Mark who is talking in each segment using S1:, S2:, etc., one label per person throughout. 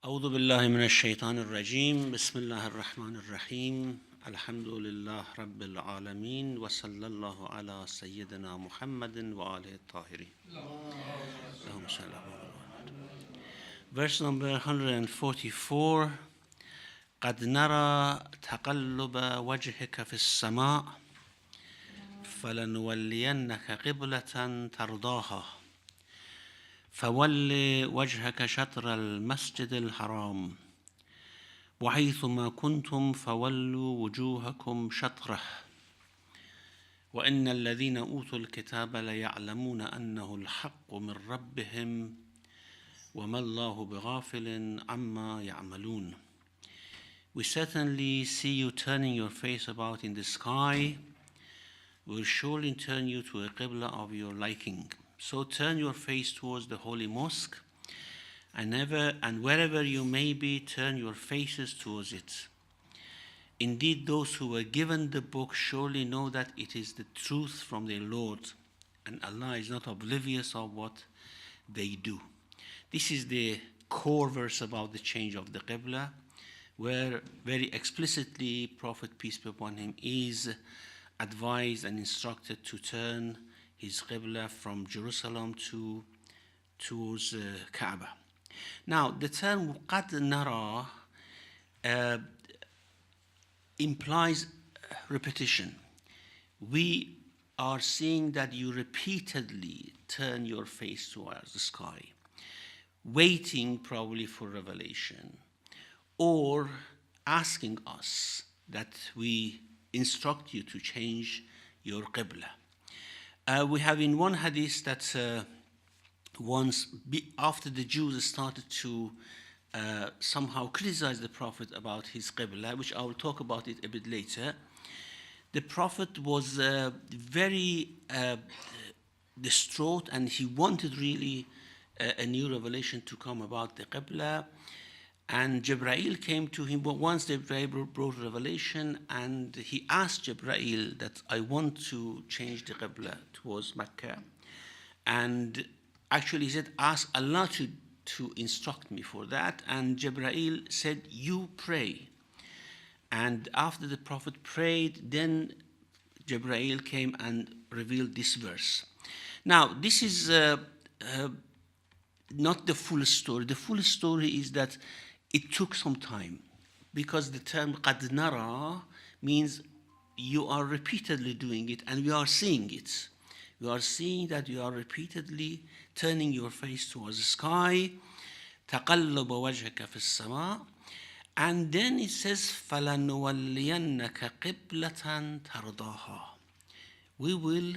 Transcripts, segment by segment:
S1: أعوذ بالله من الشيطان الرجيم بسم الله الرحمن الرحيم الحمد لله رب العالمين وصلى الله على سيدنا محمد وآله الطاهرين. اللهم صل على محمد. Verse number 144. قد نرى تقلب وجهك في السماء فلنولينك قبلة ترضاها فول وجهك شطر المسجد الحرام وحيثما كنتم فولوا وجوهكم شطره وإن الذين أوتوا الكتاب ليعلمون أنه الحق من ربهم وما الله بغافل عما يعملون. We certainly see you turning your face about in the sky. We will surely turn you to a qibla of your liking. So turn your face towards the holy mosque, and wherever you may be, turn your faces towards it. Indeed, those who were given the book surely know that it is the truth from their Lord, and Allah is not oblivious of what they do. This is the core verse about the change of the qibla, where very explicitly Prophet, peace be upon him, is advised and instructed to turn his qibla from Jerusalem towards Kaaba. Now, the term قَدْ نَرَى implies repetition. We are seeing that you repeatedly turn your face towards the sky, waiting probably for revelation, or asking us that we instruct you to change your qibla. We have in one hadith that after the Jews started to somehow criticize the Prophet about his qibla, which I will talk about it a bit later, the Prophet was very distraught, and he wanted really a new revelation to come about the qibla. And Jibreel came to him, but once Jibreel brought revelation, and he asked Jibreel that I want to change the qibla towards Mecca. And actually he said, ask Allah to instruct me for that. And Jibreel said, you pray. And after the Prophet prayed, then Jibreel came and revealed this verse. Now, this is not the full story. The full story is that it took some time, because the term قَدْ نَرَى means you are repeatedly doing it, and we are seeing it. We are seeing that you are repeatedly turning your face towards the sky. تَقَلَّبَ وَجْهَكَ فِي السَّمَاءِ. And then it says فَلَنُوَلِّيَنَّكَ قِبْلَةً تَرْضَاهَا. We will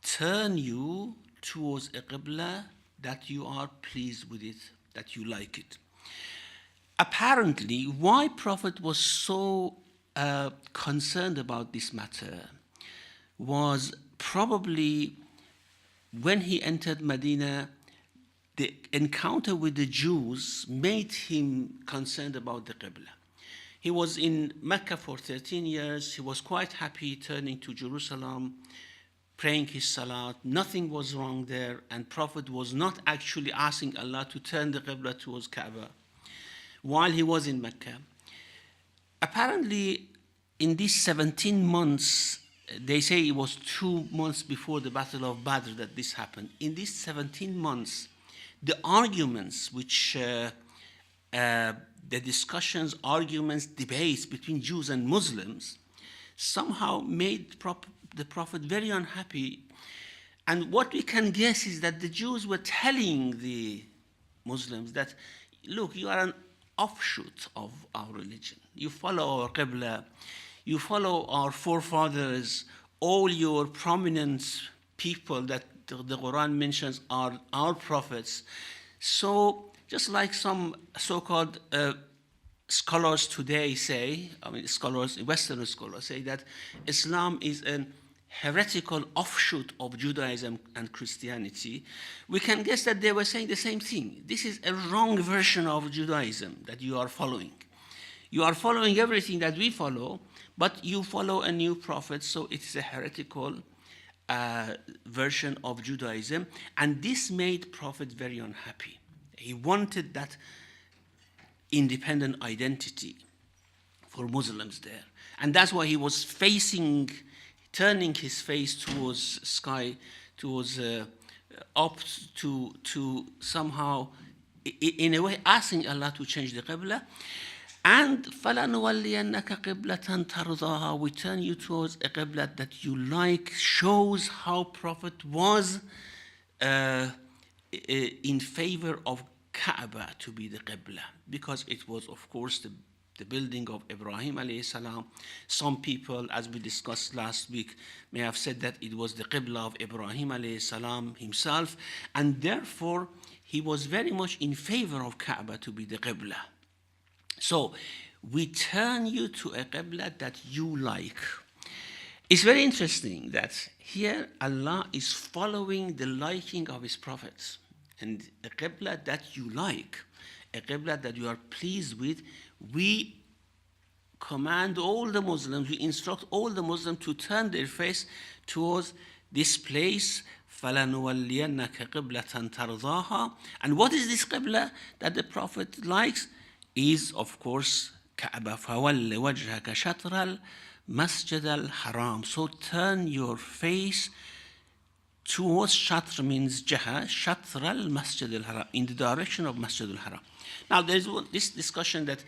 S1: turn you towards a qibla that you are pleased with it, that you like it. Apparently, why Prophet was so concerned about this matter was probably when he entered Medina, the encounter with the Jews made him concerned about the qibla. He was in Mecca for 13 years. He was quite happy turning to Jerusalem, praying his salat. Nothing was wrong there, and Prophet was not actually asking Allah to turn the qibla towards Kaaba while he was in Mecca. Apparently, in these 17 months, they say it was 2 months before the Battle of Badr that this happened. In these 17 months, the arguments the discussions, arguments, debates between Jews and Muslims somehow made the Prophet very unhappy. And what we can guess is that the Jews were telling the Muslims that, look, you are an offshoot of our religion. You follow our qibla, you follow our forefathers, all your prominent people that the Qur'an mentions are our prophets. So just like some so-called scholars today say, Western scholars say that Islam is an heretical offshoot of Judaism and Christianity, we can guess that they were saying the same thing. This is a wrong version of Judaism that you are following. You are following everything that we follow, but you follow a new prophet, so it is a heretical version of Judaism. And this made Prophet very unhappy. He wanted that independent identity for Muslims there. And that's why he was turning his face towards sky, towards up to somehow, in a way, asking Allah to change the Qibla. And فَلَنُوَلِّيَنَّكَ قِبْلَةً تَرْضَاهَا, we turn you towards a Qibla that you like, shows how Prophet was in favor of Kaaba to be the Qibla, because it was, of course, the building of Ibrahim alayhi salam. Some people, as we discussed last week, may have said that it was the Qibla of Ibrahim alayhi salam himself, and therefore he was very much in favor of Kaaba to be the Qibla. So we turn you to a Qibla that you like. It's very interesting that here Allah is following the liking of his prophets, and a Qibla that you like, a Qibla that you are pleased with. We command all the Muslims, we instruct all the Muslims to turn their face towards this place. فَلَنُوَلِّيَنَّكَ قِبْلَةً تَرْضَاهَا. And what is this Qibla that the Prophet likes? Is, of course, Kaaba. فَوَلِّ وَجْهَكَ شَطْرَ الْمَسْجِدَ الْحَرَامِ. So turn your face towards, Shatr means Jaha, Shatr al-Masjid al-Haram, in the direction of Masjid al-Haram. Now there's this discussion that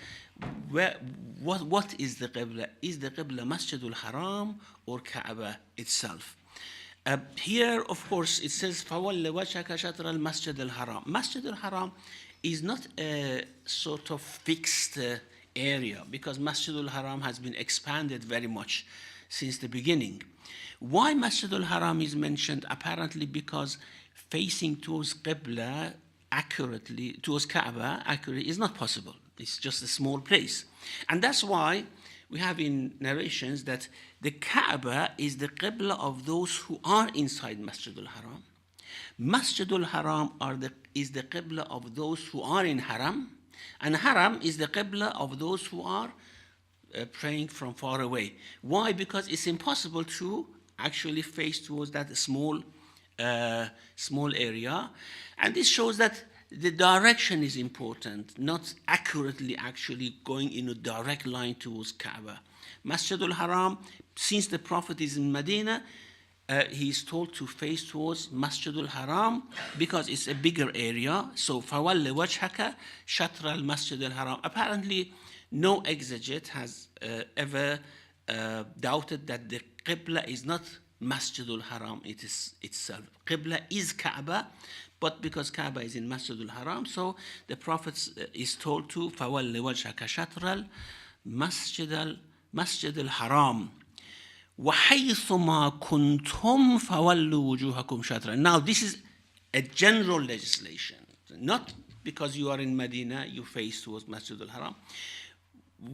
S1: what is the Qibla? Is the Qibla Masjid al-Haram or Kaaba itself? Here, of course, it says فَوَلَّ وَجْهَكَ شَطْرَ الْمَسْجِدِ الْحَرَامِ. Masjid al-Haram is not a sort of fixed area, because Masjid al-Haram has been expanded very much since the beginning. Why Masjid al-Haram is mentioned? Apparently because facing towards Qibla accurately, towards Kaaba accurately, is not possible. It's just a small place. And that's why we have in narrations that the Kaaba is the Qibla of those who are inside Masjid al-Haram. Masjid al-Haram is the Qibla of those who are in Haram, and Haram is the Qibla of those who are praying from far away. Why? Because it's impossible to actually face towards that small area. And this shows that the direction is important, not accurately actually going in a direct line towards Kaaba. Masjid al-Haram, since the Prophet is in Medina, he is told to face towards Masjid al-Haram because it's a bigger area. So فَوَلِّ وَجْهَكَ شَطْرَ الْمَسْجِدِ الْحَرَامِ. Apparently, no exegete has ever doubted that the Qibla is not Masjid al-Haram it is itself. Qibla is Kaaba, but because Kaaba is in Masjid al-Haram, so the Prophet is told to فَوَلِّ وَجْهَكَ شَطْرَ الْمَسْجِدِ الْحَرَامِ وَحَيْثُمَا كُنْتُمْ فَوَلُّوا وُجُوهَكُمْ شَطْرًا. Now this is a general legislation, not because you are in Medina, you face towards Masjid al-Haram.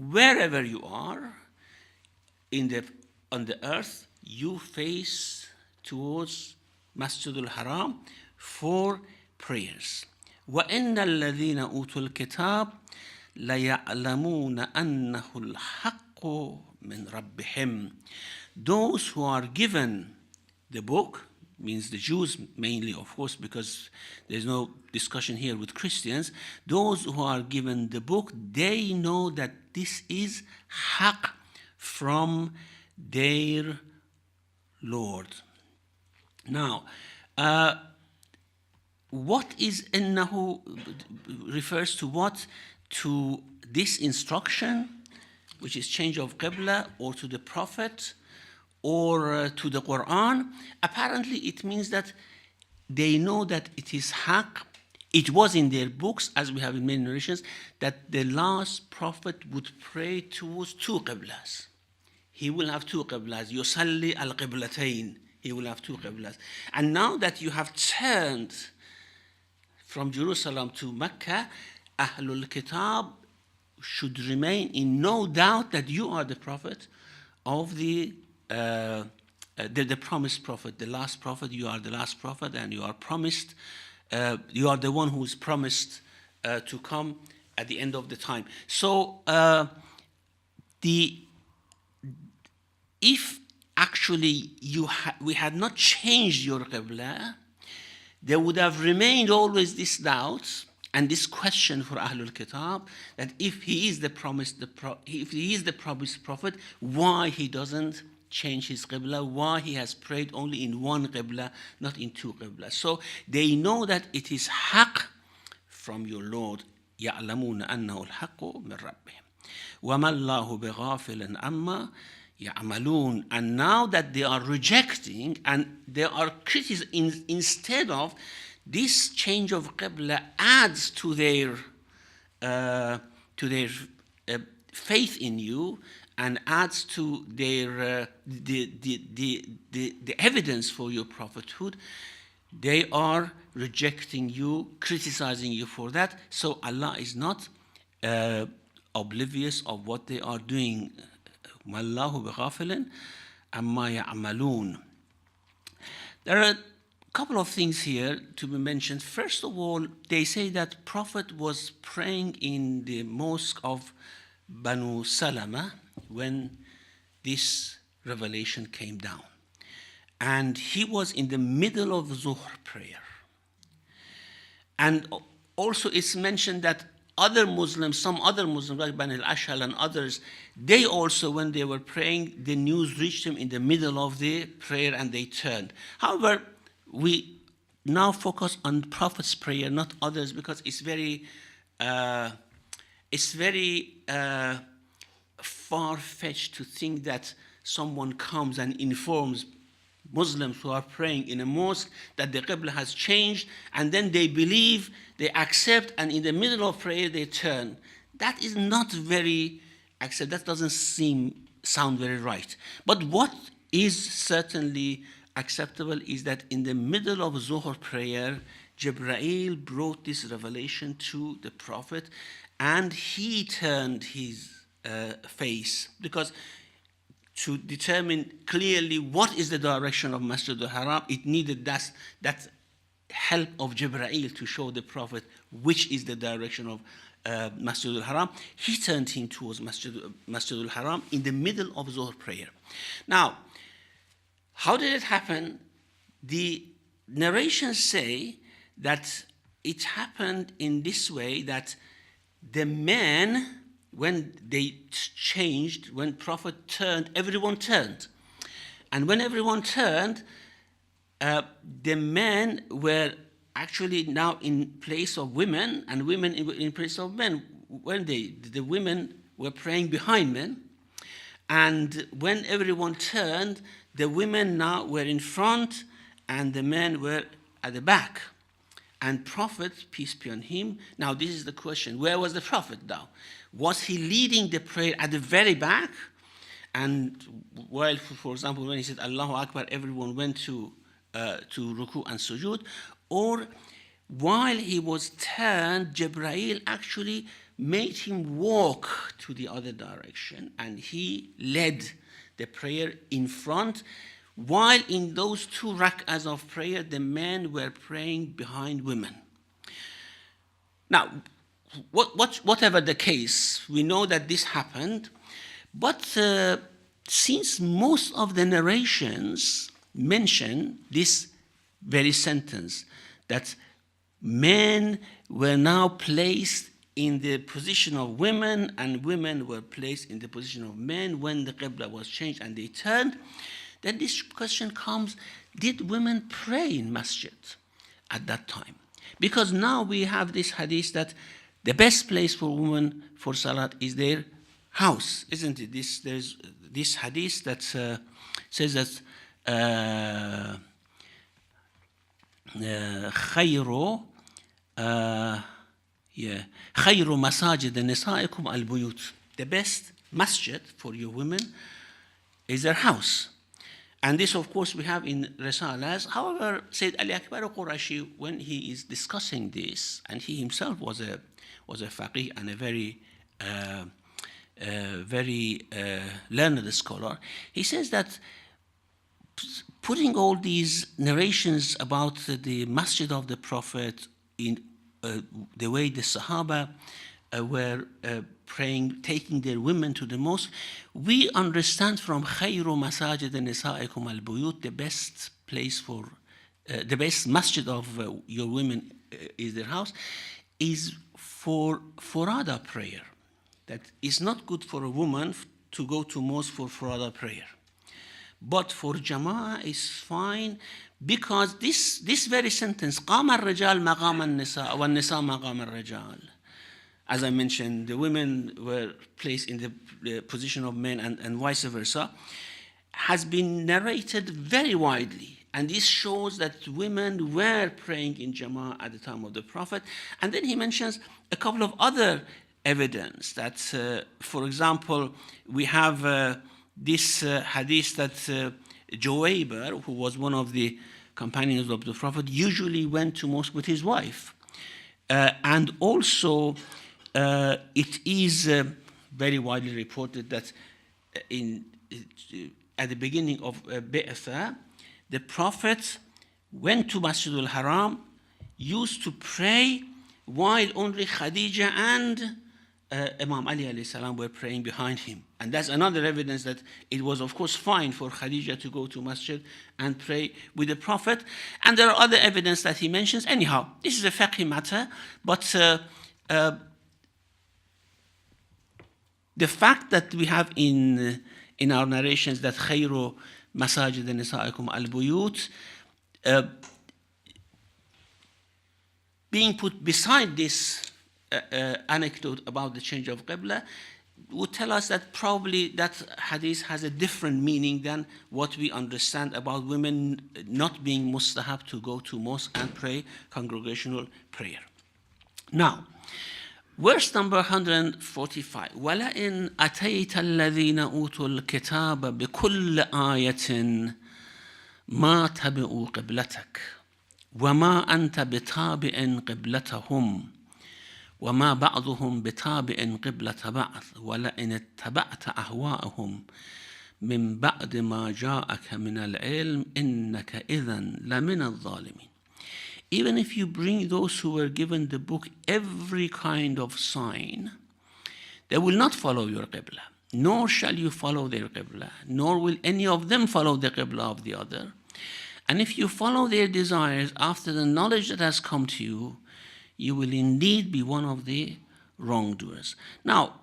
S1: Wherever you are on the earth, you face towards Masjid al-Haram for prayers. وَإِنَّ الَّذِينَ أُوتُوا الْكِتَابَ لَيَعْلَمُونَ أَنَّهُ الْحَقُّ مِنْ رَبِّهِمْ. Those who are given the book, means the Jews mainly, of course, because there's no discussion here with Christians. Those who are given the book, they know that this is haqq from their Lord. Now, what is innahu refers to what? To this instruction, which is change of Qibla, or to the Prophet, or to the Qur'an. Apparently it means that they know that it is haqq. It was in their books, as we have in many narrations, that the last Prophet would pray towards two Qiblas. He will have two Qiblas. Yusalli al-Qiblatayn. He will have two Qiblas. And now that you have turned from Jerusalem to Mecca, Ahlul Kitab should remain in no doubt that you are the Prophet of the promised Prophet, the last Prophet. You are the last Prophet, and you are promised, you are the one who is promised to come at the end of the time. So if actually we had not changed your Qibla, there would have remained always this doubt, And this question for Ahlul Kitab, that if he is the promised prophet, why he doesn't change his qibla, why he has prayed only in one qibla, not in two qibla. So they know that it is haqq from your Lord. يَعْلَمُونَ أَنَّهُ الْحَقُّ مِنْ رَبِّهِمْ وَمَا اللَّهُ بِغَافِلٍ عَمَّا يَعْمَلُونَ. And now that they are rejecting and they are criticizing, instead of this change of qibla adds to their faith in you and adds to their the evidence for your prophethood, they are rejecting you, criticizing you for that. So Allah is not oblivious of what they are doing. Wallahu bighafilin amma ya'malun. There are a couple of things here to be mentioned. First of all, they say that Prophet was praying in the mosque of Banu Salama when this revelation came down. And he was in the middle of Zuhr prayer. And also it's mentioned that some other Muslims like Bani al-Ashhal and others, they also, when they were praying, the news reached them in the middle of the prayer and they turned. However, we now focus on Prophet's prayer, not others, because it's very far-fetched to think that someone comes and informs Muslims who are praying in a mosque that the qibla has changed, and then they believe, they accept, and in the middle of prayer they turn. That is not very acceptable. That doesn't sound very right. But what is certainly acceptable is that in the middle of Zuhr prayer, Jibreel brought this revelation to the Prophet, and he turned his face, because to determine clearly what is the direction of Masjid al-Haram, it needed that help of Jibreel to show the Prophet which is the direction of Masjid al-Haram. He turned him towards Masjid al-Haram in the middle of Zuhr prayer. Now, how did it happen? The narrations say that it happened in this way, that the men, when they changed, when Prophet turned, everyone turned. And when everyone turned, the men were actually now in place of women, and women in place of men. When the women were praying behind men, and when everyone turned, the women now were in front, and the men were at the back. And Prophet, peace be on him, now this is the question, where was the Prophet now? Was he leading the prayer at the very back? And while, for example, when he said Allahu Akbar, everyone went to ruku and sujood? Or while he was turned, Jibreel actually made him walk to the other direction, and he led the prayer in front, while in those two rak'ahs of prayer, the men were praying behind women. Now, whatever the case, we know that this happened, but since most of the narrations mention this very sentence, that men were now placed in the position of women and women were placed in the position of men when the qibla was changed and they turned, then this question comes, did women pray in masjid at that time? Because now we have this hadith that the best place for women for salat is their house, isn't it? There's this hadith that says that خير مساجد نسائكم البيوت. The best masjid for your women is their house. And this, of course, we have in Risalas. However, Sayyid Ali Akbar al-Qurashi, when he is discussing this, and he himself was a faqih and a very learned scholar, he says that putting all these narrations about the masjid of the Prophet in the way the Sahaba were praying, taking their women to the mosque, we understand from khayru masajid nisaikum al-buyut, the best place for, the best masjid of your women is their house. is for Furada prayer. That is not good for a woman to go to mosque for Furada prayer. But for Jama'ah is fine because this very sentence, قام الرجال مقام النساء والنساء مقام الرجال. As I mentioned, the women were placed in the position of men and vice versa, has been narrated very widely. And this shows that women were praying in Jama'ah at the time of the Prophet. And then he mentions a couple of other evidence that, for example, we have this hadith that Juwayber, who was one of the companions of the Prophet, usually went to mosque with his wife. And also, it is very widely reported that at the beginning of Bi'tha, the Prophet went to Masjid al-Haram, used to pray while only Khadija and Imam Ali alayhi salam were praying behind him. And that's another evidence that it was, of course, fine for Khadija to go to Masjid and pray with the Prophet. And there are other evidence that he mentions. Anyhow, this is a fiqh matter, but the fact that we have in our narrations that khayru masajid nisaikum al-buyut, being put beside this anecdote about the change of Qibla would tell us that probably that hadith has a different meaning than what we understand about women not being mustahab to go to mosque and pray congregational prayer. Now, verse number 145. وَلَئِنْ أَتَيْتَ الَّذِينَ أُوتُوا الْكِتَابَ بِكُلِّ آيَةٍ مَا تَبِعُوا قِبْلَتَكَ وَمَا أَنْتَ بِتَابِعٍ قِبْلَتَهُمْ وما بعضهم بتابع قبلة بعض ولئن اتبعت أهواءهم من بعد ما جاءك من العلم إنك إذن لمن الظالمين. Even if you bring those who were given the book every kind of sign, they will not follow your qibla, nor shall you follow their qibla, nor will any of them follow the qibla of the other. And if you follow their desires after the knowledge that has come to you, you will indeed be one of the wrongdoers. Now,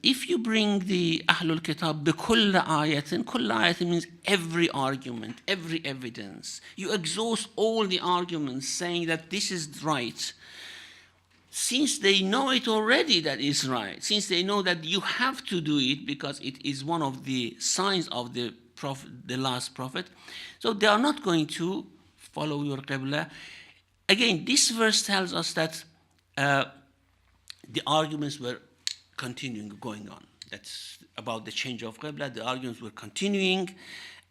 S1: if you bring the Ahlul Kitab بِكُلَّ آيَةٍ, كُلَّ آيَةٍ means every argument, every evidence. You exhaust all the arguments saying that this is right. Since they know it already that is right, since they know that you have to do it because it is one of the signs of the prophet, the last prophet, so they are not going to follow your Qibla. Again, this verse tells us that the arguments were continuing, going on. That's about the change of Qibla. The arguments were continuing,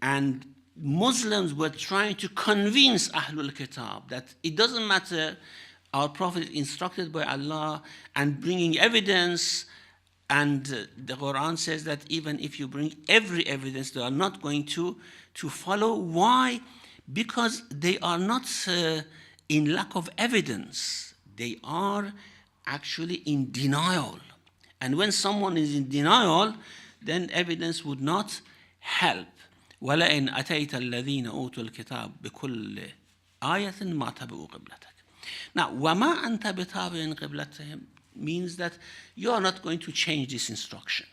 S1: and Muslims were trying to convince Ahlul Kitab that it doesn't matter, our Prophet is instructed by Allah and bringing evidence, and the Qur'an says that even if you bring every evidence, they are not going to follow. Why? Because they are not in lack of evidence. They are actually in denial. And when someone is in denial, then evidence would not help. وَلَئِنْ أَتَيْتَ الَّذِينَ أُوتُوا الْكِتَابَ بِكُلِّ آيَةٍ مَا تَبِعُوا قِبْلَتَكَ. Now, وَمَا أَنْتَ بِتَابِعٍ قِبْلَتَهِمْ means that you are not going to change this instruction.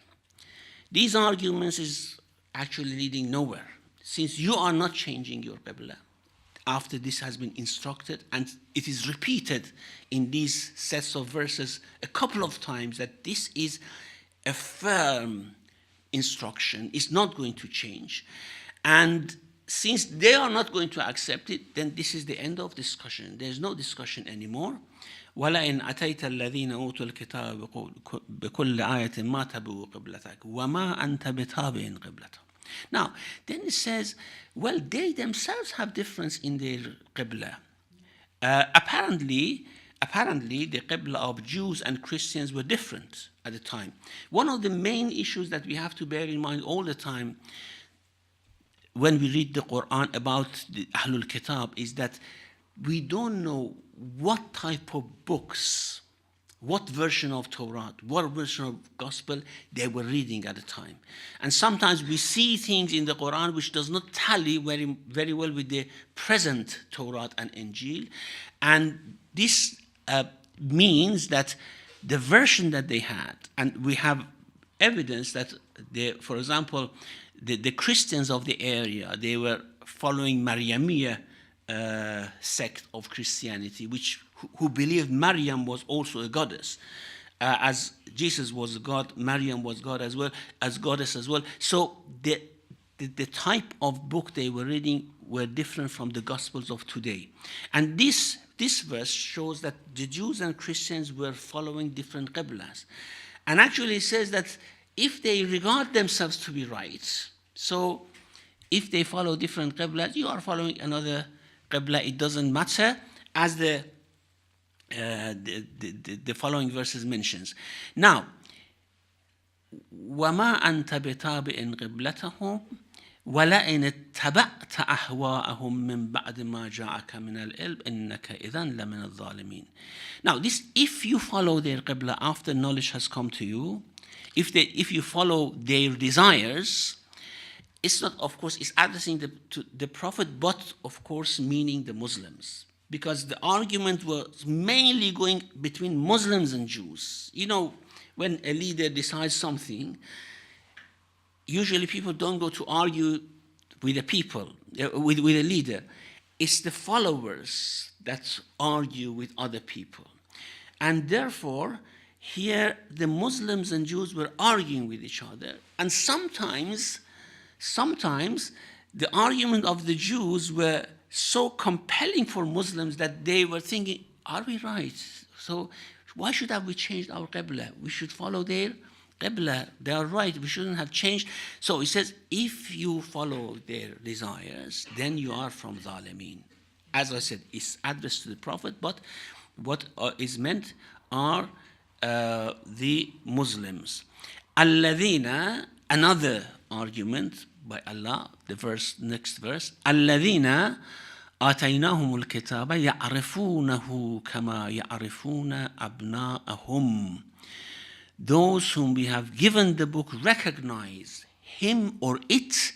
S1: These arguments is actually leading nowhere. Since you are not changing your Qibla, after this has been instructed, and it is repeated in these sets of verses a couple of times that this is a firm instruction, it's not going to change. And since they are not going to accept it, then this is the end of discussion. There's no discussion anymore. وَلَئِنْ أَتَيْتَ الَّذِينَ أُوتُوا الْكِتَابَ بِكُلِّ آيَةٍ مَا تَبِعُوا قِبْلَتَكَ وَمَا أَنْتَ بِتَابِعٍ قِبْلَتَهُمْ. Now, then it says, well, they themselves have difference in their Qibla. Apparently, the Qibla of Jews and Christians were different at the time. One of the main issues that we have to bear in mind all the time when we read the Qur'an about the Ahlul Kitab is that we don't know what type of books, what version of Torah, what version of Gospel they were reading at the time. And sometimes we see things in the Quran which does not tally very, very well with the present Torah and Injil. And this means that the version that they had, and we have evidence that, for example, the Christians of the area, they were following Maryamiyya sect of Christianity, who believed Maryam was also a goddess. As Jesus was a god, Maryam was God as well, as goddess as well. So the type of book they were reading were different from the Gospels of today. And this verse shows that the Jews and Christians were following different qiblas. And actually it says that if they regard themselves to be right, so if they follow different qiblas, you are following another qibla, it doesn't matter, as the following verses mentions. Now, وَمَا أَنْتَ بِتَابِعٍ قِبْلَتَهُمْ وَلَئِنِ اتَّبَعْتَ أَهْوَاءَهُمْ مِنْ بَعْدِ مَا جَاءَكَ مِنَ الْعِلْمِ إِنَّكَ إِذًا لَمِنَ الظَّالِمِينَ. Now, this, if you follow their qibla after knowledge has come to you, if you follow their desires, it's not, of course, it's addressing to the Prophet, but of course meaning the Muslims. Because the argument was mainly going between Muslims and Jews. You know, when a leader decides something, usually people don't go to argue with the people, with a leader. It's the followers that argue with other people. And therefore, here the Muslims and Jews were arguing with each other. And sometimes the argument of the Jews were so compelling for Muslims that they were thinking, are we right? So why should have we changed our qibla? We should follow their qibla. They are right. We shouldn't have changed. So he says, if you follow their desires, then you are from Zalimeen. As I said, it's addressed to the Prophet, but what is meant are the Muslims. Alladhina, another argument by Allah, the next verse, الذين آتيناهم الكتاب يعرفونه كما يعرفون أبناءهم. Those whom we have given the book recognize him or it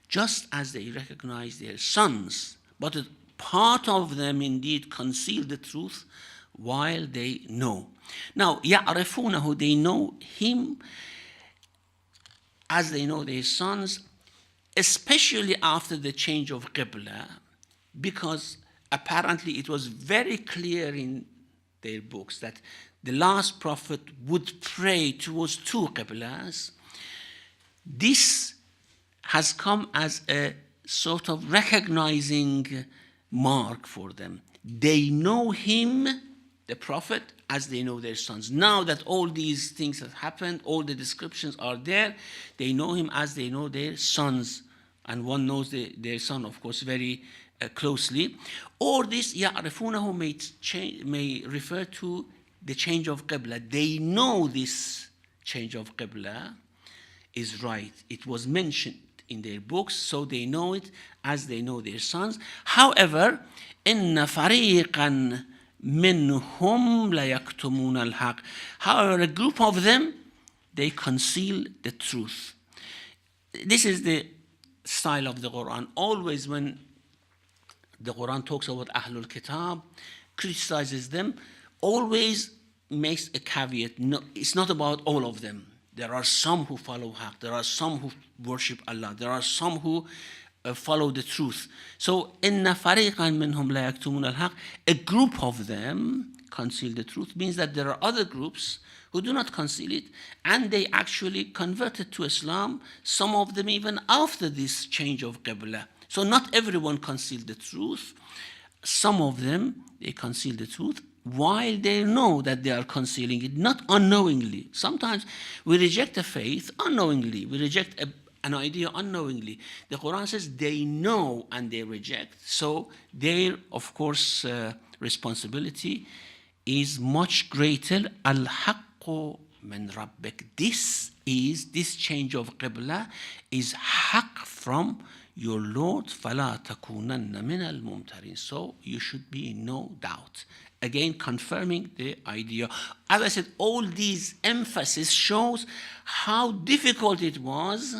S1: just as they recognize their sons. But part of them indeed conceal the truth while they know. Now, يعرفونه, they know him as they know their sons, especially after the change of qibla, because apparently it was very clear in their books that the last prophet would pray towards two qiblas. This has come as a sort of recognizing mark for them. They know him, the prophet, as they know their sons. Now that all these things have happened, all the descriptions are there, they know him as they know their sons. And one knows their son, of course, very closely. Or this يَعْرِفُونَهُ may refer to the change of qibla. They know this change of qibla is right. It was mentioned in their books, so they know it as they know their sons. However, إِنَّ فَرِيقًا مِّنْهُمْ لَيَكْتُمُونَ الْحَقِّ. However, a group of them, they conceal the truth. This is the style of the Qur'an. Always when the Qur'an talks about Ahlul Kitab, criticizes them, always makes a caveat. No, it's not about all of them. There are some who follow Haqq. There are some who worship Allah. There are some who follow the truth. So, إِنَّ فَرِيقًا مِّنْهُمْ لَا يَكْتُمُونَ الْحَقِّ. A group of them conceal the truth, means that there are other groups who do not conceal it, and they actually converted to Islam, some of them even after this change of qibla. So not everyone concealed the truth. Some of them, they conceal the truth while they know that they are concealing it, not unknowingly. Sometimes we reject a faith unknowingly. We reject an idea unknowingly. The Quran says they know and they reject. So their, of course, responsibility is much greater. Al-haqqu min rabbik. This change of qibla is haqq from your Lord. فَلَا تَكُونَنَّ مِنَ الْمُمْتَرِينَ. So you should be in no doubt. Again, confirming the idea. As I said, all these emphasis shows how difficult it was,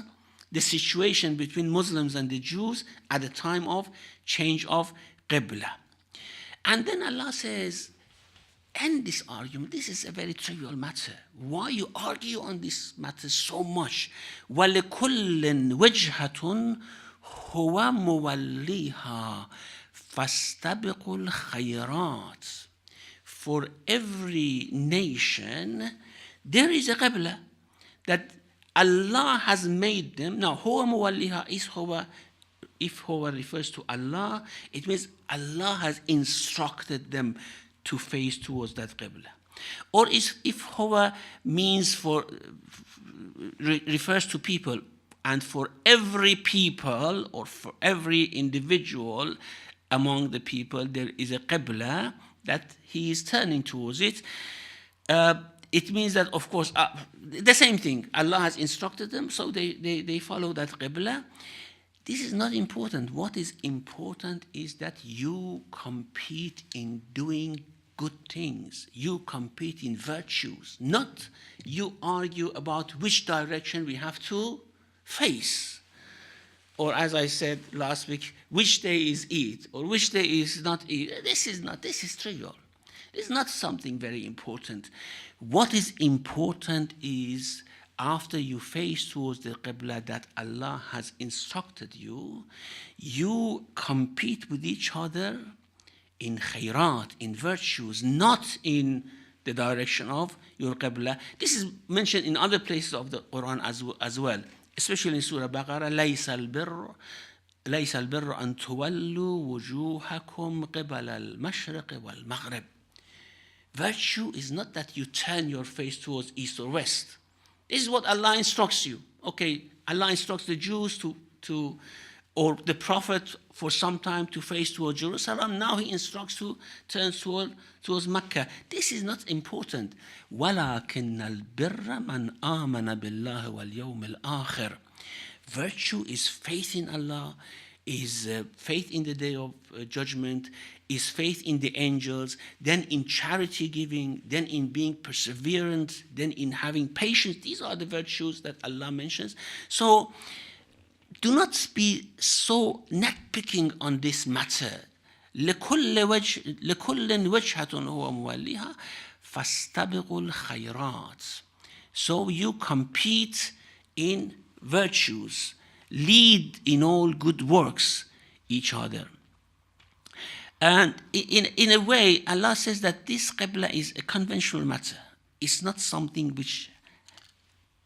S1: the situation between Muslims and the Jews at the time of change of qibla. And then Allah says, end this argument. This is a very trivial matter. Why you argue on this matter so much? وَلِكُلٍّ وَجْهَةٌ هُوَ مُوَلِّيهَا فَاسْتَبِقُوا الْخَيْرَاتِ. For every nation, there is a qibla that Allah has made them. Now, huwa muwalliha is huwa. If huwa refers to Allah, it means Allah has instructed them to face towards that qibla. Or if huwa means refers to people, and for every people or for every individual among the people, there is a qibla that he is turning towards it. It means that, of course, the same thing. Allah has instructed them, so they follow that qibla. This is not important. What is important is that you compete in doing good things. You compete in virtues, not you argue about which direction we have to face. Or as I said last week, which day is Eid or which day is not Eid. This is trivial. It's not something very important. What is important is after you face towards the qibla that Allah has instructed you, you compete with each other in khairat, in virtues, not in the direction of your qibla. This is mentioned in other places of the Qur'an as well, especially in Surah Baqarah. لَيْسَ الْبِرُّ أَن تُوَلُّوا وُجُوهَكُمْ قِبَلَ الْمَشْرِقِ وَالْمَغْرِبِ. Virtue is not that you turn your face towards east or west. This is what Allah instructs you. Okay, Allah instructs the Jews or the Prophet for some time to face towards Jerusalem. Now he instructs to turn towards Mecca. This is not important. وَلَكِنَّ الْبِرَّ مَنْ آمَنَ بِاللَّهِ وَالْيَوْمِ الْآخِرِ. Virtue is faith in Allah, is faith in the day of judgment, is faith in the angels, then in charity giving, then in being perseverant, then in having patience. These are the virtues that Allah mentions. So do not be so nitpicking on this matter. لِكُلٍّ وَجْهَةٌ هُوَ مُوَلِّيهَا فَاسْتَبِقُوا الْخَيْرَاتِ. So you compete in virtues, lead in all good works each other. And in a way, Allah says that this qibla is a conventional matter. It's not something which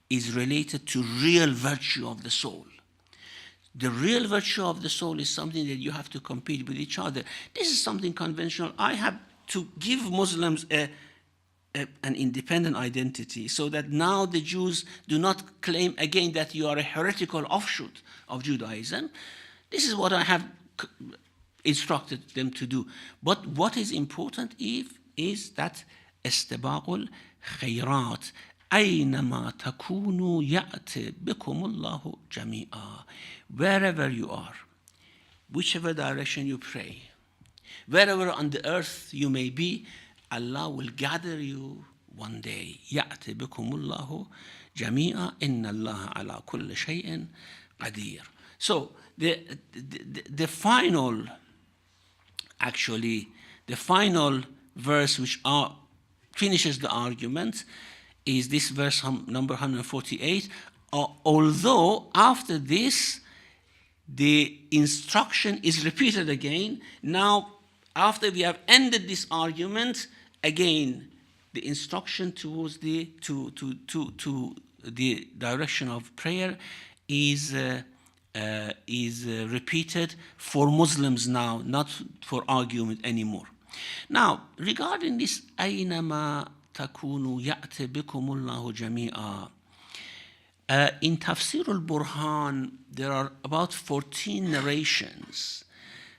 S1: is related to real virtue of the soul. The real virtue of the soul is something that you have to compete with each other. This is something conventional. I have to give Muslims an independent identity so that now the Jews do not claim again that you are a heretical offshoot of Judaism. This is what I have instructed them to do. But what is important is that استباق الخيرات أينما تكونوا يأتي بكم الله جميعا. Wherever you are, whichever direction you pray, wherever on the earth you may be, Allah will gather you one day. يأتي بكم الله جميعا إن الله على كل شيء قدير. So the final verse which finishes the argument is this verse number 148. Although after this the instruction is repeated again. Now after we have ended this argument, again the instruction towards the direction of prayer is repeated for Muslims now, not for argument anymore. Now, regarding this أَيْنَمَا تَكُونُوا يَأْتِ بِكُمُ اللَّهُ جَمِيعًا, in Tafsir al-Burhan, there are about 14 narrations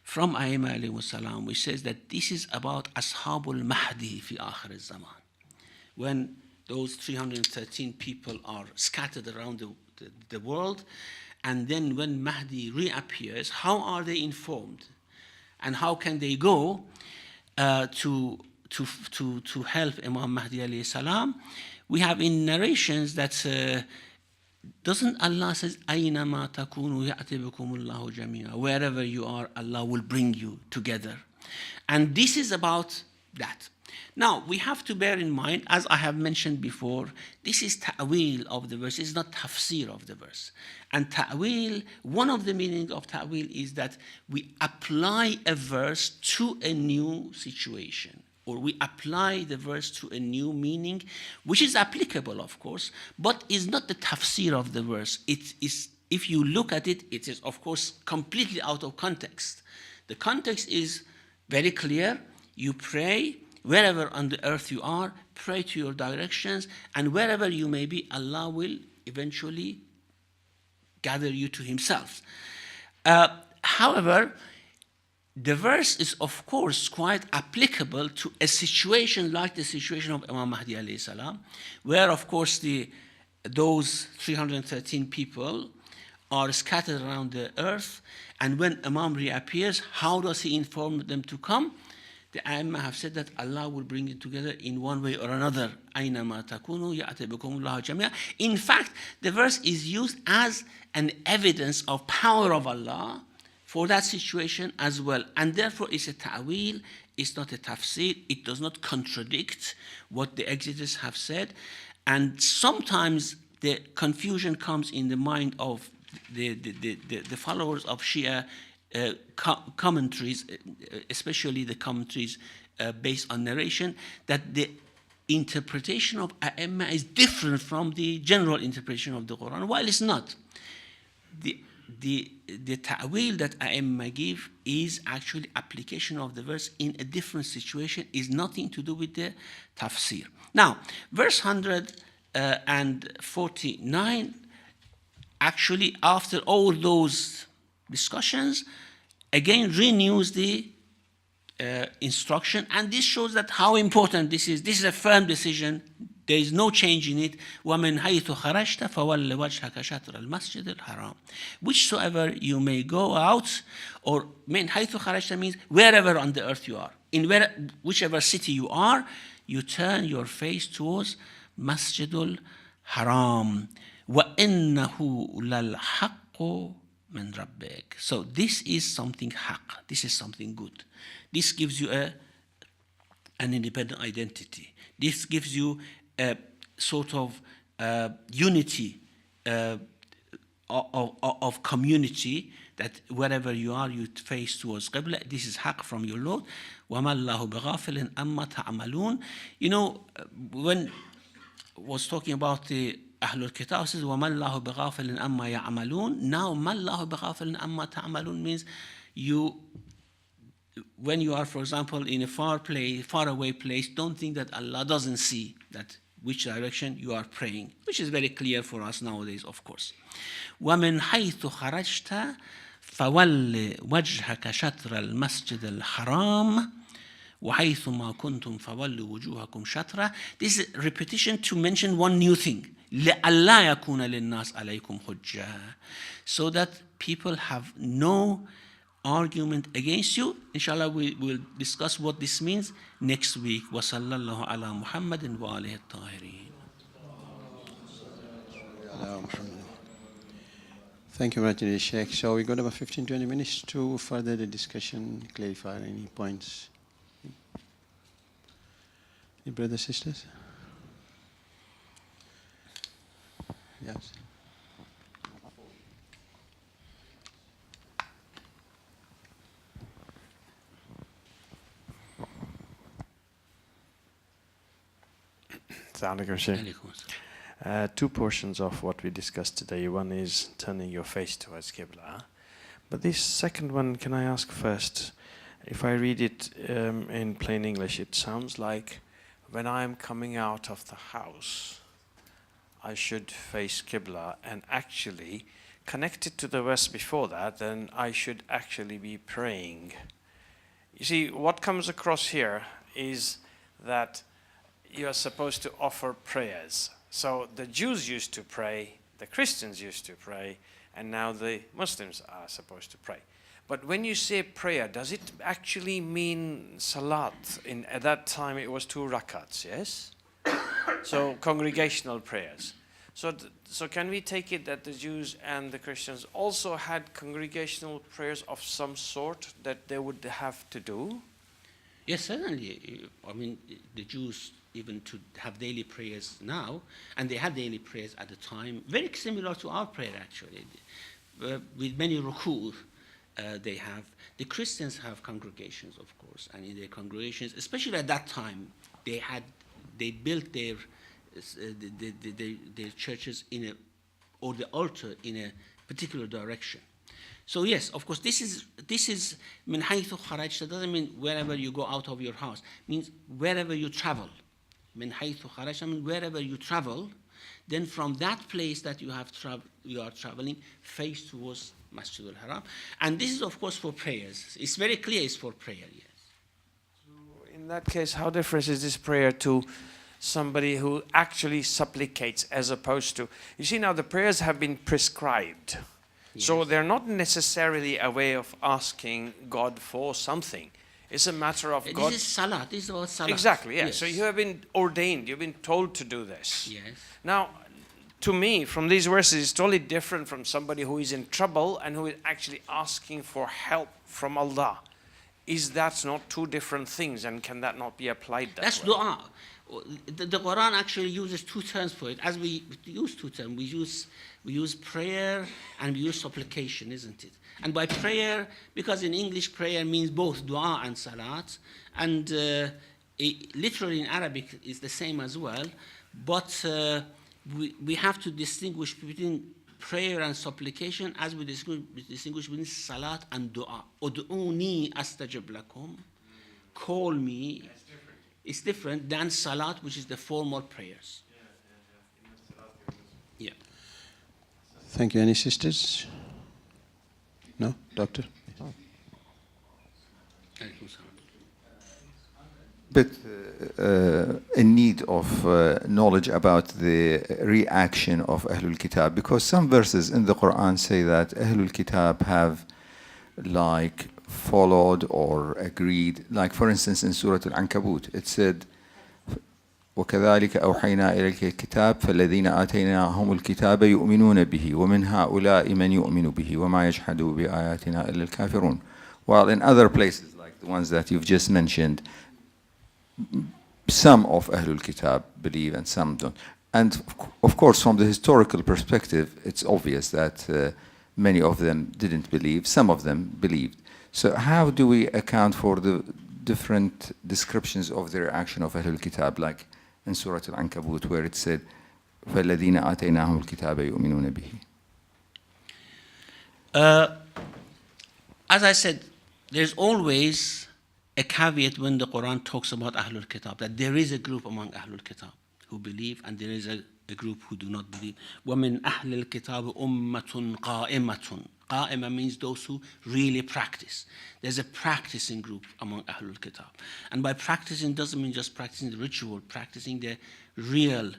S1: from Ayyimah alayhi salam, which says that this is about Ashabul Mahdi fi Akhir al-Zaman. When those 313 people are scattered around the world, and then when Mahdi reappears, how are they informed? And how can they go to help Imam Mahdi alayhi salam? We have in narrations that doesn't Allah says أَيْنَمَا تَكُونُوا يَأْتِ بِكُمُ اللَّهُ جَمِيعًا. Wherever you are, Allah will bring you together. And this is about that. Now, we have to bear in mind, as I have mentioned before, this is ta'wil of the verse, it's not tafsir of the verse. And ta'wil, one of the meanings of ta'wil is that we apply a verse to a new situation, or we apply the verse to a new meaning, which is applicable, of course, but is not the tafsir of the verse. It is, if you look at it, it is, of course, completely out of context. The context is very clear. You pray wherever on the earth you are, pray to your directions, and wherever you may be, Allah will eventually gather you to Himself. However, the verse is, of course, quite applicable to a situation like the situation of Imam Mahdi alayhi salam, where, of course, those 313 people are scattered around the earth, and when Imam reappears, how does he inform them to come? The Aimma have said that Allah will bring it together in one way or another. أَيْنَمَا تَكُونُوا يَأْتِ بِكُمُ اللَّهُ جَمِيعًا. In fact, the verse is used as an evidence of power of Allah for that situation as well. And therefore, it's a ta'wil, it's not a tafsir, it does not contradict what the exegetists have said. And sometimes the confusion comes in the mind of the followers of Shia commentaries, especially the commentaries based on narration, that the interpretation of A'imma is different from the general interpretation of the Quran, while it's not. The ta'wil that A'imma give is actually application of the verse in a different situation, is nothing to do with the tafsir. Now, verse 149, actually, after all those discussions, again renews the instruction, and this shows that how important this is. This is a firm decision. There is no change in it. وَمِنْ حَيْثُ خَرَجْتَ فَوَلِّ وَجْهَكَ شَطْرَ الْمَسْجِدِ الْحَرَامِ. Whichsoever you may go out, or مِنْ حَيْثُ خَرَجْتَ means wherever on the earth you are. In whichever city you are, you turn your face towards Masjidul Haram. وَإِنَّهُ لَلْحَقُّ min rabbik. So this is something haq. This is something good. This gives you an independent identity. This gives you a sort of unity of community, that wherever you are, you face towards Qibla. This is haq from your Lord. وَمَا اللَّهُ بِغَافِلٍ أَمَّا تَعْمَلُونَ. You know, when was talking about the Ahlul Kitab, says وَمَا اللَّهُ بِغَافِلٍ أَمَّا يَعْمَلُونَ. Now, مَا اللَّهُ بِغَافِلٍ أَمَّا تَعْمَلُونَ means when you are, for example, in a far away place, don't think that Allah doesn't see that which direction you are praying, which is very clear for us nowadays, of course. وَمِنْ حَيْثُ خَرَجْتَ فَوَلِّ وَجْهَكَ شَطْرَ الْمَسْجِدِ الْحَرَامِ وَحَيْثُ مَا كُنْتُمْ فَوَلُّوا وُجُوهَكُمْ شَطْرَ. This is a repetition to mention one new thing. لَأَلَّا يَكُونَ لِلنَّاسِ عَلَيْكُمْ حُجَّةً. So that people have no argument against you. Inshallah, we will discuss what this means next week. وَصَلَّى اللَّهُ عَلَى مُحَمَّدٍ وَآلِهِ الطَّاهِرِينَ.
S2: Thank you very much, Sheikh. So we've got about 15-20 minutes to further the discussion, clarify any points. Any brothers, sisters? Yes.
S3: Two portions of what we discussed today. One is turning your face towards Qibla. But this second one, can I ask first? If I read it in plain English, it sounds like when I'm coming out of the house, I should face Qibla, and actually connected to the verse before that, then I should actually be praying. You see, what comes across here is that you are supposed to offer prayers. So the Jews used to pray, the Christians used to pray, and now the Muslims are supposed to pray. But when you say prayer, does it actually mean salat? At that time it was 2 rakats, yes? So congregational prayers. So can we take it that the Jews and the Christians also had congregational prayers of some sort that they would have to do?
S1: Yes, certainly. I mean, the Jews even to have daily prayers now, and they had daily prayers at the time, very similar to our prayer actually, with many ruku they have. The Christians have congregations, of course, and in their congregations, especially at that time, they built their their churches in a, or the altar in a particular direction. So yes, of course, this is min haythu kharajta doesn't mean wherever you go out of your house. It means wherever you travel. Min haythu kharajta means wherever you travel, then from that place that you are traveling, face towards Masjid al-Haram. And this is of course for prayers. It's very clear it's for prayer, yes.
S3: So in that case, how different is this prayer to somebody who actually supplicates as opposed to, you see now the prayers have been prescribed. Yes. So they're not necessarily a way of asking God for something. It's a matter of God.
S1: This is salat. This is about salat.
S3: Exactly, yeah.
S1: Yes.
S3: So you have been ordained. You've been told to do this.
S1: Yes.
S3: Now, to me, from these verses, it's totally different from somebody who is in trouble and who is actually asking for help from Allah. Is that not two different things, and can that not be applied that
S1: That's
S3: way?
S1: dua. The Quran actually uses two terms for it. As we use two terms, we use prayer and we use supplication, isn't it? And by prayer, because in English prayer means both dua and salat, and literally in Arabic is the same as well. But we have to distinguish between prayer and supplication, as we distinguish between salat and dua. Ud'uni astajib lakum. Call me. It's different than salat, which is the formal prayers. Yeah.
S2: Thank you. Any sisters? No? Doctor?
S4: But in need of knowledge about the reaction of Ahlul Kitab, because some verses in the Quran say that Ahlul Kitab have like followed or agreed. Like for instance in Surah Al-Ankabut it said وكذلك أوحينا إليك الكتاب فالذين آتيناهم الكتاب يؤمنون به ومن هؤلاء من يؤمن به وما يجحد بآياتنا إلا الكافرون. While in other places like the ones that you've just mentioned, some of Ahlul Kitab believe and some don't. And of course from the historical perspective it's obvious that many of them didn't believe, some of them believed. So how do we account for the different descriptions of the reaction of Ahlul Kitab, like in Surah Al-Ankabut where it said فَالَّذِينَ آتَيْنَاهُمُ الْكِتَابَ يُؤْمِنُونَ بِهِ.
S1: As I said, there's always a caveat when the Quran talks about Ahlul Kitab, that there is a group among Ahlul Kitab who believe and there is a group who do not believe. وَمِنْ أَهْلِ الْكِتَابِ أُمَّةٌ قَائِمَةٌ. Qa'ima means those who really practice. There's a practicing group among Ahlul Kitab. And by practicing doesn't mean just practicing the ritual, practicing the real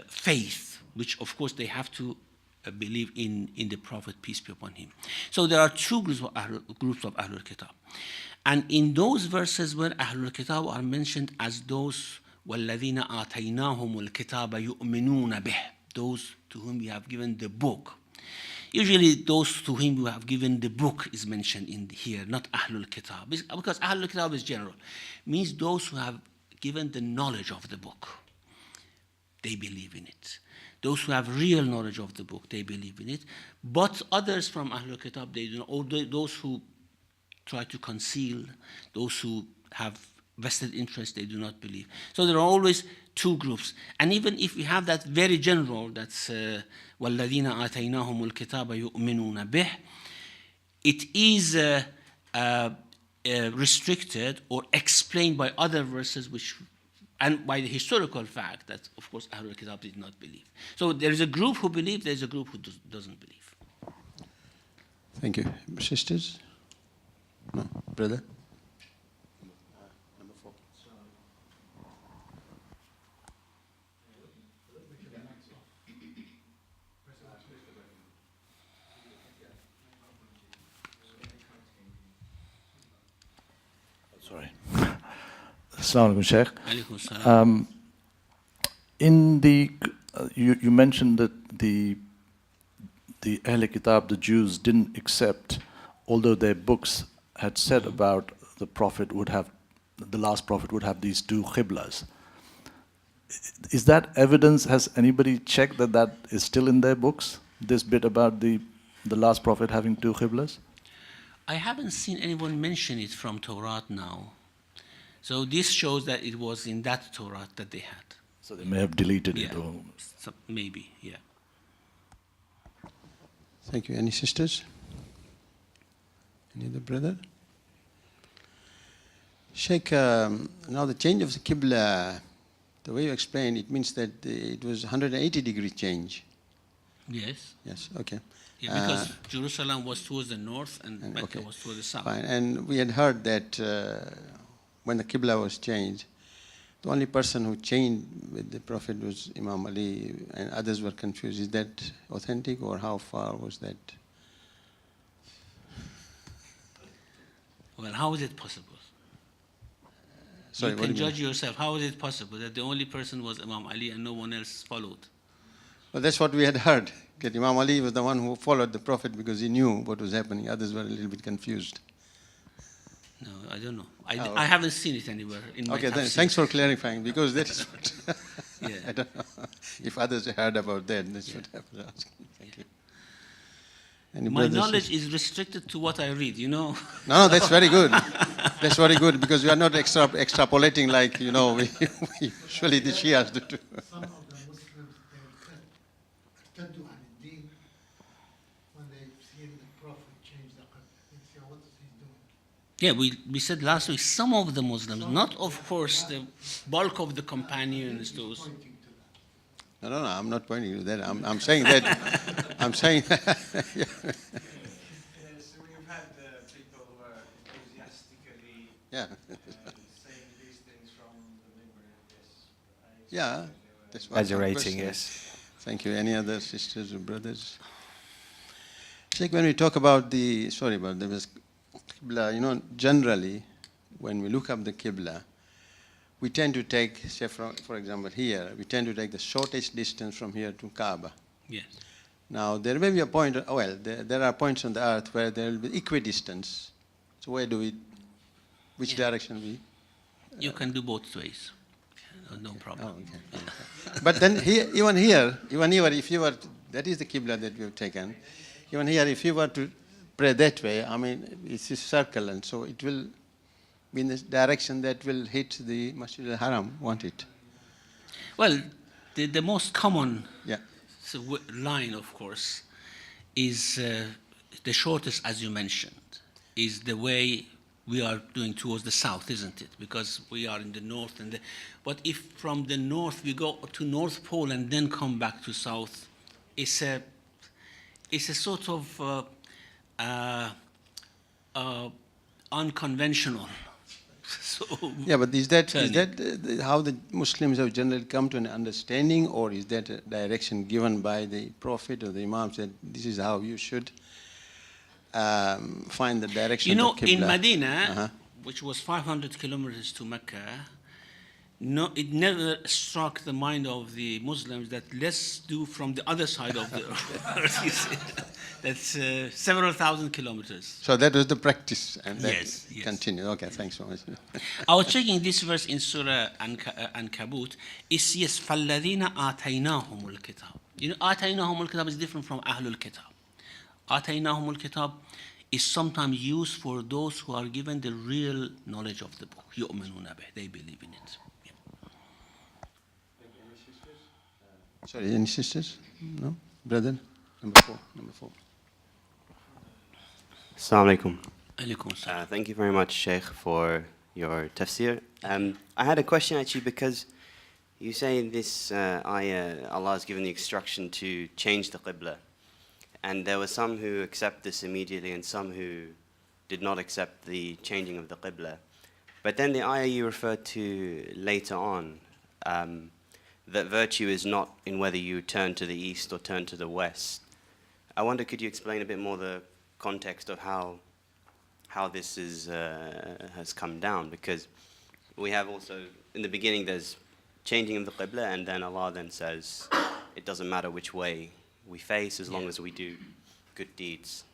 S1: faith, which of course they have to believe in the Prophet, peace be upon him. So there are two groups of Ahlul Kitab. And in those verses where Ahlul Kitab are mentioned as those وَالَّذِينَ آتَيْنَاهُمُ الْكِتَابَ يُؤْمِنُونَ بِهِ, those to whom we have given the book. Usually those to whom we have given the book is mentioned in here, not Ahlul Kitab. Because Ahlul Kitab is general. Means those who have given the knowledge of the book. They believe in it. Those who have real knowledge of the book, they believe in it. But others from Ahlul Kitab, they do not. Or those who try to conceal, those who have vested interest, they do not believe. So there are always two groups. And even if we have that very general, that's وَالَّذِينَ آتَيْنَاهُمُ الْكِتَابَ يُؤْمِنُونَ بِهِ, it is restricted or explained by other verses which, and by the historical fact that, of course, Ahlul Kitab did not believe. So there is a group who believe, there is a group who doesn't believe.
S2: Thank you. Sisters? No. Brother? Number 4.
S5: Sorry. Assalamu alaikum, Shaykh.
S1: Alaykum salam.
S5: In the you mentioned that the Ahl Kitab, the Jews, didn't accept, although their books had said about the last prophet would have these two qiblas. Is that evidence? Has anybody checked that is still in their books? This bit about the last prophet having two qiblas?
S1: I haven't seen anyone mention it from Torah now. So this shows that it was in that Torah that they had.
S5: So they may have deleted it.
S1: Yeah,
S5: Or
S1: maybe, yeah.
S2: Thank you. Any sisters? Any other brother? Sheikh, now the change of the Qibla, the way you explained, it means that it was 180-degree change.
S1: Yes.
S2: Yes, okay.
S1: Yeah, because Jerusalem was towards the north and Mecca
S2: okay.
S1: was towards the south.
S2: Fine. And we had heard that when the Qibla was changed, the only person who changed with the Prophet was Imam Ali, and others were confused. Is that authentic, or how far was that?
S1: Well, how is it possible?
S2: Sorry,
S1: You
S2: what
S1: can
S2: do you mean?
S1: judge yourself. How is it possible that the only person was Imam Ali and no one else followed?
S2: Well, that's what we had heard. That Imam Ali was the one who followed the Prophet because he knew what was happening. Others were a little bit confused.
S1: No, I don't know.
S2: okay.
S1: I haven't seen it anywhere in my
S2: Okay, then
S1: tafsir.
S2: thanks for clarifying, because that is what
S1: Yeah.
S2: I don't know if others heard about that. That's what I was asking. Thank you. Any
S1: My
S2: brothers,
S1: knowledge
S2: sisters?
S1: is restricted to what I read, you know.
S2: No, that's very good. That's very good, because we are not extrapolating like, we usually the Shias do.
S6: Some of the Muslims, they ارتدوا عن الدين when they've seen the Prophet change the Qibla. They say, what is he doing?
S1: Yeah, we said last week, some of the Muslims, not of course the bulk of the companions, those.
S6: Pointing to that.
S2: No, I'm not pointing to that. I'm saying that. I'm saying that. Yeah.
S7: So we've had people who are enthusiastically
S2: Yeah.
S7: saying these things from the member of this.
S2: Yeah. That's what
S3: Exaggerating,
S2: I'm
S3: yes.
S2: Thank you. Any other sisters or brothers? Sheikh, when we talk about the Qibla, generally, when we look up the Qibla, we tend to take, say, for example, here, we tend to take the shortest distance from here to Kaaba.
S1: Yes.
S2: Now, there may be a point, there are points on the earth where there will be equidistance. So which direction we?
S1: You can do both ways. No problem.
S2: Oh, okay. But then even here, if you were, that is the Qibla that we have taken. Even here, if you were to pray that way, it's a circle, and so it will be in the direction that will hit the Masjid al-Haram, won't it?
S1: Well, the most common
S2: Yeah.
S1: line, of course, is the shortest, as you mentioned, is the way we are doing towards the south, isn't it? Because we are in the north, but if from the north we go to North Pole and then come back to south, it's a sort of unconventional. So
S2: Yeah, but is that
S1: turning.
S2: how the Muslims have generally come to an understanding, or is that a direction given by the Prophet or the Imams that this is how you should find the direction of the Qibla?
S1: In Medina, which was 500 kilometers to Mecca, it never struck the mind of the Muslims that let's do from the other side of the earth. You see. That's several thousand kilometers.
S2: So that was the practice, and that
S1: Yes.
S2: continued. Okay, thanks so much.
S1: I was checking this verse in Surah Ankabut. It's yes, فَالَّذِينَ آتَيْنَاهُمُ الْكِتَابِ. آتَيْنَاهُمُ الْكِتَابِ is different from أهل الكتاب. آتَيْنَاهُمُ الْكِتَابِ is sometimes used for those who are given the real knowledge of the book. يُؤْمِنُونَ بِهِ. They believe in it. Yeah.
S2: Sorry, any sisters? No? Brother? Number four.
S8: Assalamu alaikum.
S1: Alaikum salam.
S8: Thank you very much, Shaykh, for your tafsir. I had a question actually, because you say in this ayah, Allah has given the instruction to change the qibla. And there were some who accept this immediately and some who did not accept the changing of the qibla. But then the ayah you referred to later on, that virtue is not in whether you turn to the east or turn to the west. I wonder, could you explain a bit more the context of how this has come down? Because we have also, in the beginning, there's changing of the qibla, and then Allah then says, it doesn't matter which way we face as long as we do good deeds.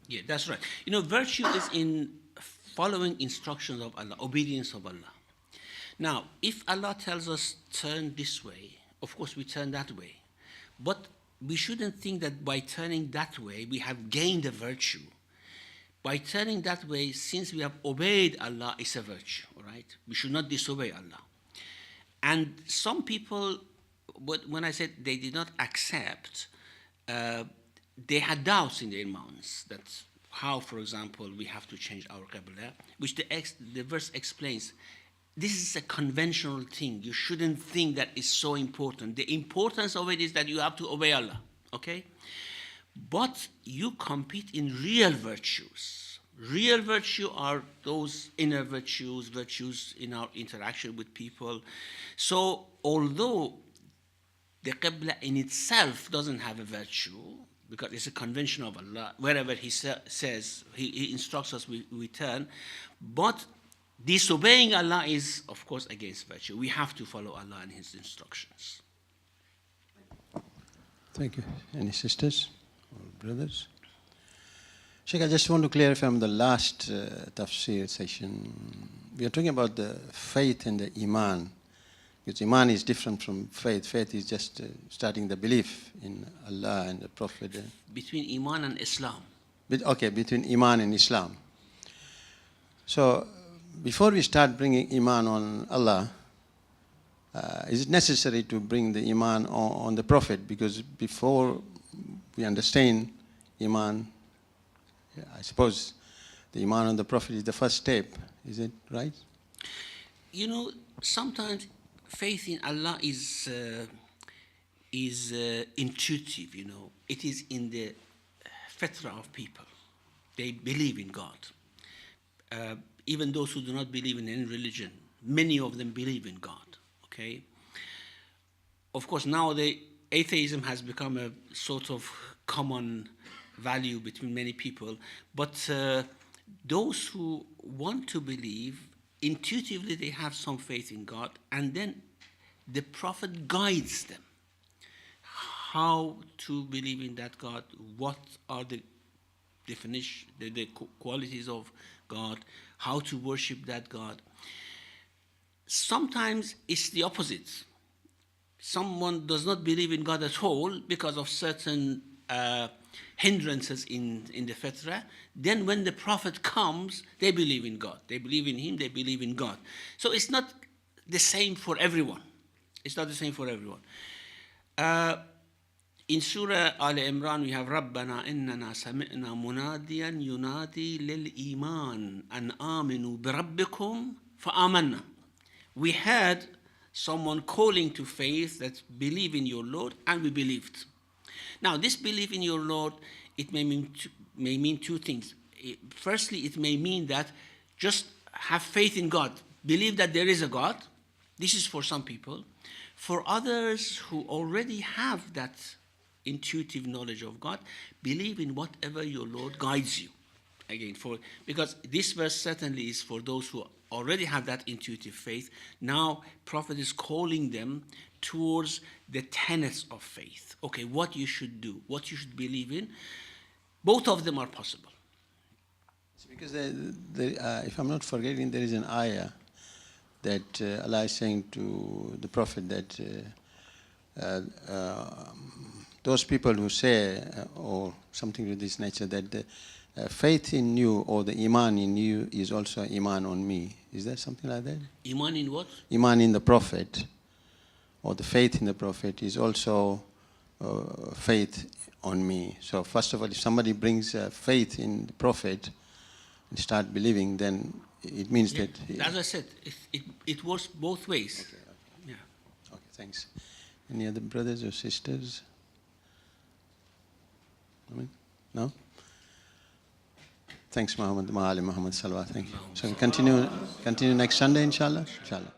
S1: Yeah, that's right. Virtue is in following instructions of Allah, obedience of Allah. Now, if Allah tells us turn this way, of course we turn that way. But we shouldn't think that by turning that way we have gained a virtue. By turning that way, since we have obeyed Allah, it's a virtue, all right? We should not disobey Allah. And some people, when I said they did not accept, they had doubts in their minds that how, for example, we have to change our qibla, which the verse explains. This is a conventional thing. You shouldn't think that it's so important. The importance of it is that you have to obey Allah, okay? But you compete in real virtues. Real virtue are those inner virtues, virtues in our interaction with people. So although the qibla in itself doesn't have a virtue, because it's a convention of Allah, wherever He says, He instructs us, we turn, but disobeying Allah is, of course, against virtue. We have to follow Allah and His instructions.
S2: Thank you. Any sisters or brothers? Sheikh, I just want to clarify from the last tafsir session. We are talking about the faith and the iman. Because iman is different from faith. Faith is just starting the belief in Allah and the Prophet.
S1: Between iman and Islam.
S2: Okay, between iman and Islam. So, before we start bringing iman on Allah, is it necessary to bring the iman on the Prophet? Because before we understand iman, I suppose the iman on the Prophet is the first step. Is it right?
S1: You know, sometimes faith in Allah is intuitive, you know. It is in the fitra of people. They believe in God. Even those who do not believe in any religion, many of them believe in God, okay? Of course, nowadays, atheism has become a sort of common value between many people, but those who want to believe, intuitively they have some faith in God, and then the Prophet guides them how to believe in that God, what are the definition, the qualities of God, how to worship that God. Sometimes it's the opposite. Someone does not believe in God at all because of certain hindrances in the fitra. Then when the Prophet comes, they believe in God. They believe in Him, they believe in God. So it's not the same for everyone. It's not the same for everyone. In Surah Al-Imran, we have رَبَّنَا إِنَّنَا سَمِعْنَا مُنَادِيًا يُنَادِي لِلْإِيمَانِ أَنْ آمِنُوا بِرَبِّكُمْ فَآمَنَّا. We had someone calling to faith that believe in your Lord, and we believed. Now, this belief in your Lord, it may mean two things. Firstly, it may mean that just have faith in God. Believe that there is a God. This is for some people. For others who already have that intuitive knowledge of God, believe in whatever your Lord guides you. Again, because this verse certainly is for those who already have that intuitive faith. Now, Prophet is calling them towards the tenets of faith. Okay, what you should do, what you should believe in. Both of them are possible.
S2: Because if I'm not forgetting, there is an ayah that Allah is saying to the Prophet that those people who say, or something of this nature, that the faith in you or the iman in you is also iman on me. Is there something like that?
S1: Iman in what?
S2: Iman in the Prophet, or the faith in the Prophet is also faith on me. So first of all, if somebody brings faith in the Prophet and start believing, then it means that...
S1: As I said, it works both ways.
S2: Okay.
S1: Yeah.
S2: Okay, thanks. Any other brothers or sisters? No? Thanks, Muhammad Salwa. Thank you. So we continue next Sunday, inshallah. Inshallah.